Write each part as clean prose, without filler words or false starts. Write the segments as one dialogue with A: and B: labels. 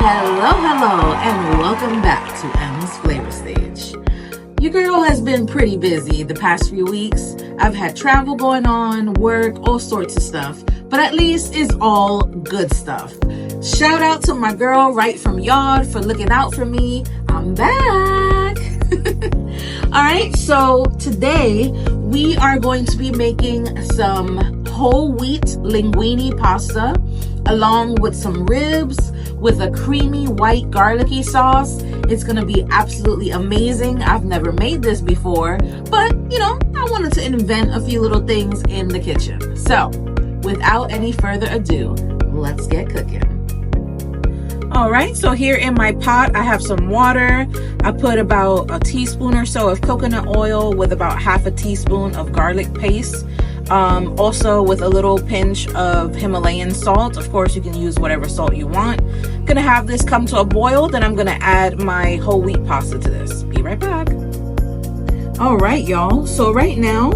A: Hello, and welcome back to Emma's Flavor Stage. Your girl has been pretty busy the past few weeks. I've had travel going on, work, all sorts of stuff, but at least it's all good stuff. Shout out to my girl right from Yard for looking out for me. I'm back. Alright, so today we are going to be making some whole wheat linguine pasta along with some ribs with a creamy white garlicky sauce. It's gonna be absolutely amazing. I've never made this before, but I wanted to invent a few little things in the kitchen. So without any further ado, let's get cooking. All right, so here in my pot, I have some water. I put about a teaspoon or so of coconut oil with about half a teaspoon of garlic paste. Also with a little pinch of Himalayan salt. Of course, you can use whatever salt you want. Gonna have this come to a boil, then I'm gonna add my whole wheat pasta to this. Be right back. All right, y'all. So right now,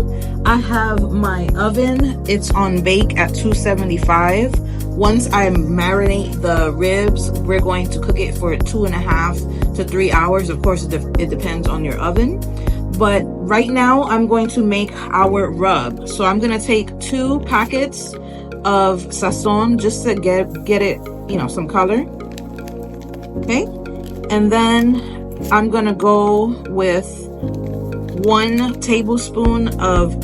A: I have my oven. It's on bake at 275. Once I marinate the ribs, we're going to cook it for 2.5 to 3 hours. Of course, it depends on your oven. But right now, I'm going to make our rub. So I'm going to take 2 packets of Sazon just to get it, some color. Okay. And then I'm going to go with 1 tablespoon of of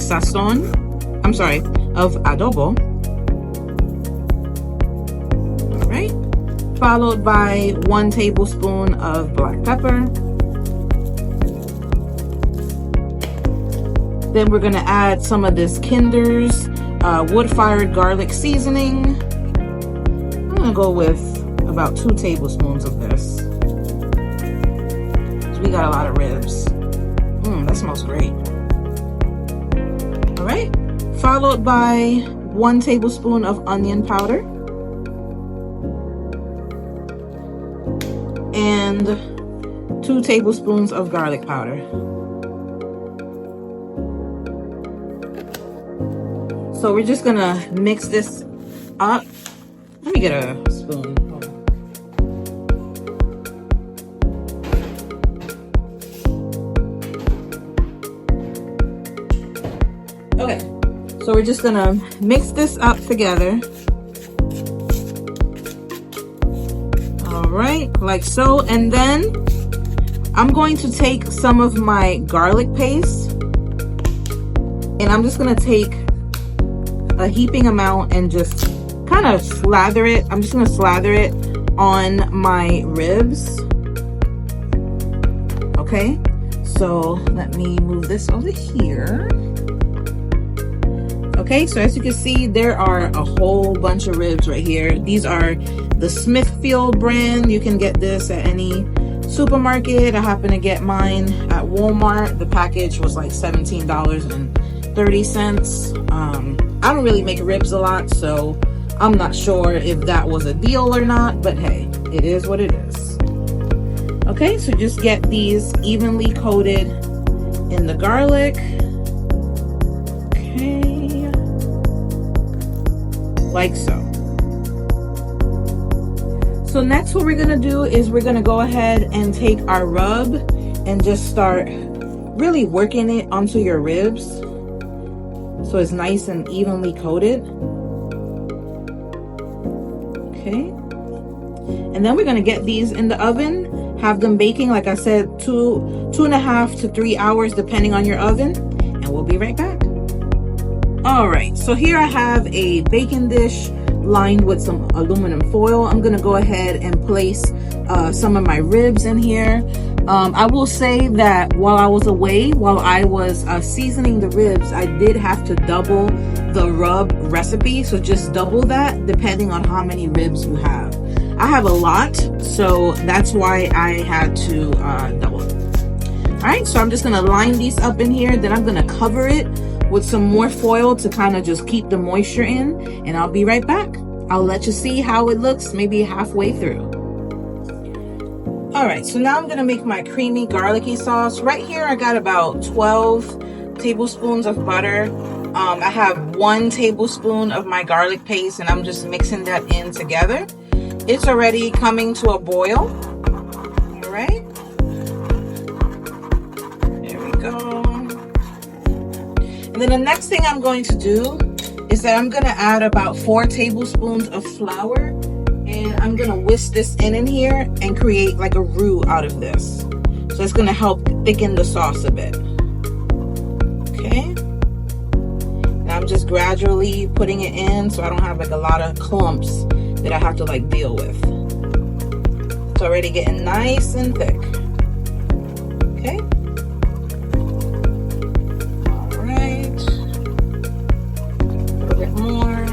A: adobo. All right. Followed by 1 tablespoon of black pepper. Then we're gonna add some of this Kinders wood-fired garlic seasoning. I'm gonna go with about 2 tablespoons of this. So we got a lot of ribs. That smells great. All right, followed by 1 tablespoon of onion powder. And 2 tablespoons of garlic powder. So we're just gonna mix this up. Let me get a spoon. Okay, so we're just gonna mix this up together. All right, like so. And then I'm going to take some of my garlic paste and I'm just gonna take a heaping amount and just kind of slather it. I'm just gonna slather it on my ribs. Okay, so let me move this over here. Okay, so as you can see, there are a whole bunch of ribs right here. These are the Smithfield brand. You can get this at any supermarket. I happen to get mine at Walmart. The package was like $17.30. I don't really make ribs a lot, so I'm not sure if that was a deal or not, but hey, it is what it is. Okay, so just get these evenly coated in the garlic. Okay, like so. So next what we're gonna do is we're gonna go ahead and take our rub and just start really working it onto your ribs. So it's nice and evenly coated. Okay. And then we're gonna get these in the oven, have them baking, like I said, 2.5 to 3 hours, depending on your oven, and we'll be right back. All right, so here I have a baking dish lined with some aluminum foil. I'm gonna go ahead and place some of my ribs in here. I will say that while I was away, while I was seasoning the ribs, I did have to double the rub recipe. So just double that depending on how many ribs you have. I have a lot, so that's why I had to double it. All right, so I'm just gonna line these up in here. Then I'm gonna cover it with some more foil to kind of just keep the moisture in, and I'll be right back. I'll let you see how it looks maybe halfway through. All right, so now I'm gonna make my creamy garlicky sauce. Right here, I got about 12 tablespoons of butter. I have 1 tablespoon of my garlic paste, and I'm just mixing that in together. it's already coming to a boil. All right. There we go. And then the next thing I'm going to do is that I'm going to add about 4 tablespoons of flour, and I'm going to whisk this in here and create like a roux out of this. So it's going to help thicken the sauce a bit. Okay. And I'm just gradually putting it in so I don't have like a lot of clumps that I have to like deal with. It's already getting nice and thick. Okay. All right. A little bit more.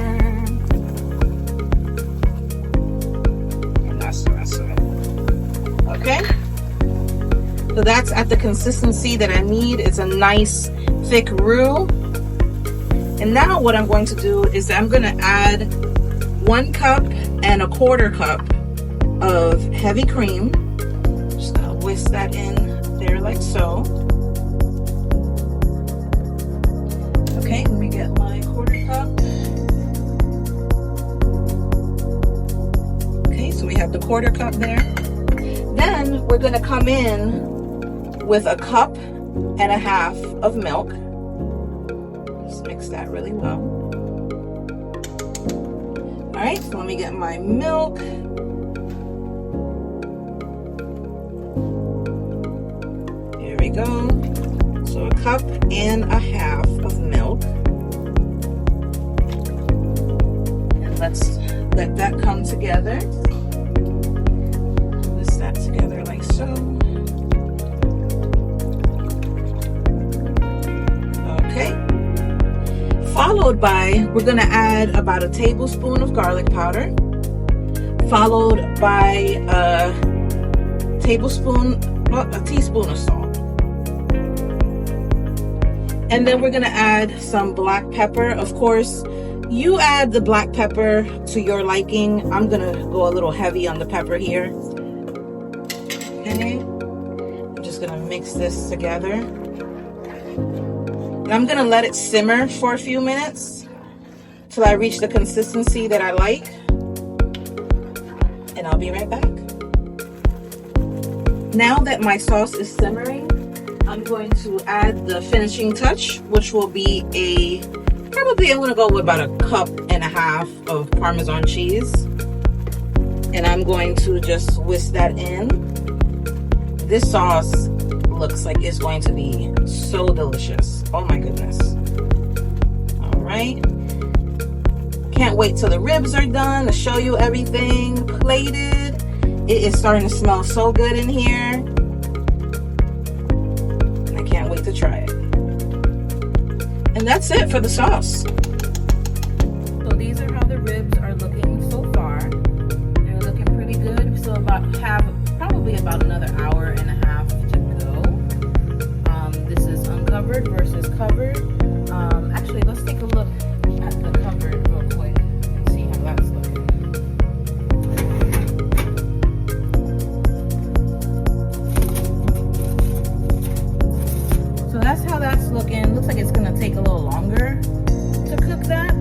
A: And that's the rest of it. Okay. So that's at the consistency that I need. It's a nice thick roux. And now what I'm going to do is I'm going to add 1 cup and 1/4 cup of heavy cream. Just gonna whisk that in there like so. Okay, let me get my 1/4 cup. Okay, so we have the 1/4 cup there. Then we're gonna come in with 1.5 cups of milk. Just mix that really well. All right, so let me get my milk. There we go. So 1.5 cups of milk. And let's let that come together. Whisk that together like so. Okay. Followed by, we're gonna add about 1 tablespoon of garlic powder, followed by a teaspoon of salt. And then we're gonna add some black pepper. Of course, you add the black pepper to your liking. I'm gonna go a little heavy on the pepper here. Okay, I'm just gonna mix this together. I'm gonna let it simmer for a few minutes till I reach the consistency that I like, and I'll be right back. Now that my sauce is simmering, I'm going to add the finishing touch, which will be probably I'm gonna go with about 1.5 cups of Parmesan cheese, and I'm going to just whisk that in. This sauce looks like it's going to be so delicious. Oh my goodness. All right. Can't wait till the ribs are done to show you everything plated. It is starting to smell so good in here. I can't wait to try it. And that's it for the sauce. So these are how the ribs are looking so far. They're looking pretty good. We still probably about another hour and a half to go. This is uncovered versus covered. Actually, let's take a look at the covered real quick and see how that's looking. So that's how that's looking. Looks like it's gonna take a little longer to cook that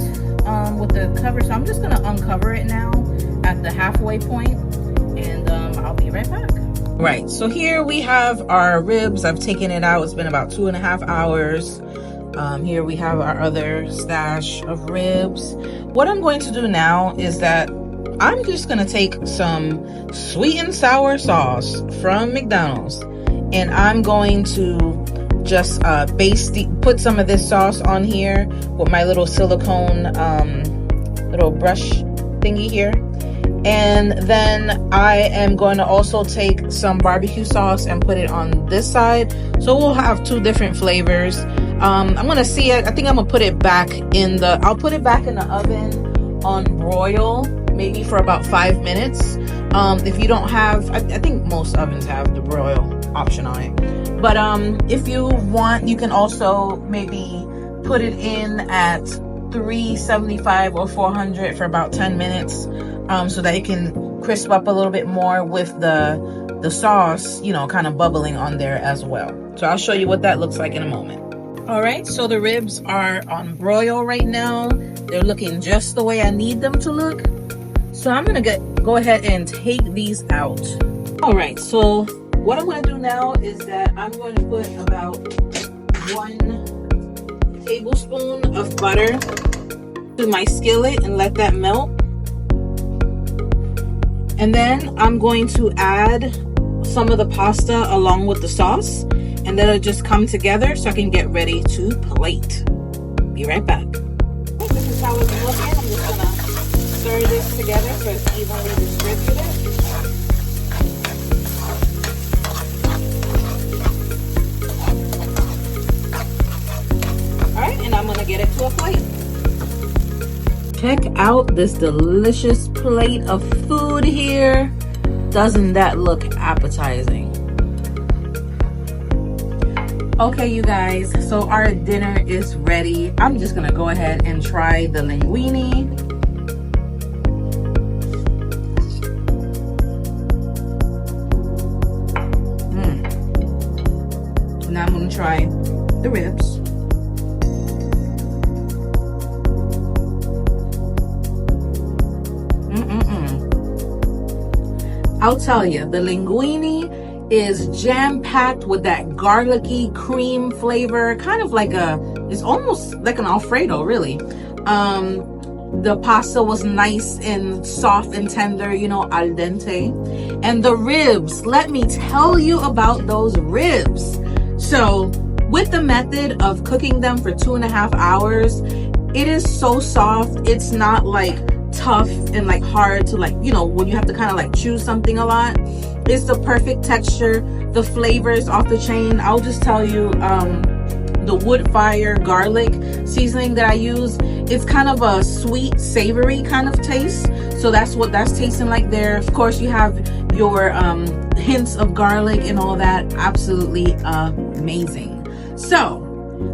A: with the cover. So I'm just gonna uncover it now at the halfway point, and I'll be right back. Right, so here we have our ribs. I've taken it out. It's been about 2.5 hours. Here we have our other stash of ribs. What I'm going to do now is that I'm just gonna take some sweet and sour sauce from McDonald's, and I'm going to just put some of this sauce on here with my little silicone little brush thingy here. And then I am going to also take some barbecue sauce and put it on this side. So we'll have 2 different flavors. I'm gonna see it. I think I'm gonna put it back I'll put it back in the oven on broil, maybe for about 5 minutes. If you don't have, I think most ovens have the broil option on it. But if you want, you can also maybe put it in at 375 or 400 for about 10 minutes. So that it can crisp up a little bit more with the sauce, you know, kind of bubbling on there as well. So I'll show you what that looks like in a moment. All right, so the ribs are on broil right now. They're looking just the way I need them to look. So I'm gonna go ahead and take these out. All right, so what I'm gonna do now is that I'm going to put about 1 tablespoon of butter to my skillet and let that melt. And then I'm going to add some of the pasta along with the sauce, and then it'll just come together so I can get ready to plate. Be right back. This is how it's looking. I'm just gonna stir this together so it's evenly distributed. Alright, and I'm gonna get it to a plate. Check out this delicious plate of food here. Doesn't that look appetizing? Okay, you guys, so our dinner is ready. I'm just gonna go ahead and try the linguine. Now I'm gonna try the ribs. I'll tell you, the linguine is jam-packed with that garlicky cream flavor, kind of like it's almost like an Alfredo, really. The pasta was nice and soft and tender, you know, al dente. And the ribs, let me tell you about those ribs. So with the method of cooking them for 2.5 hours, it is so soft. It's not like tough and like hard to, like, you know, when you have to kind of like chew something a lot. It's the perfect texture. The flavors off the chain. I'll just tell you, the wood fire garlic seasoning that I use, it's kind of a sweet savory kind of taste, so that's what that's tasting like there. Of course you have your hints of garlic and all that. Absolutely amazing. So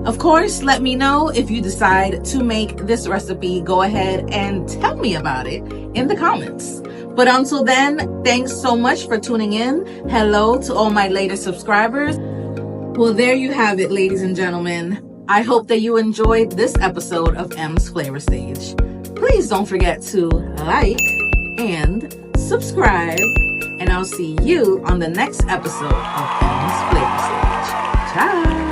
A: of course, let me know if you decide to make this recipe. Go ahead and tell me about it in the comments. But until then, thanks so much for tuning in. Hello to all my latest subscribers. Well, there you have it, ladies and gentlemen. I hope that you enjoyed this episode of M's Flavor Stage. Please don't forget to like and subscribe, and I'll see you on the next episode of M's Flavor Stage. Ciao!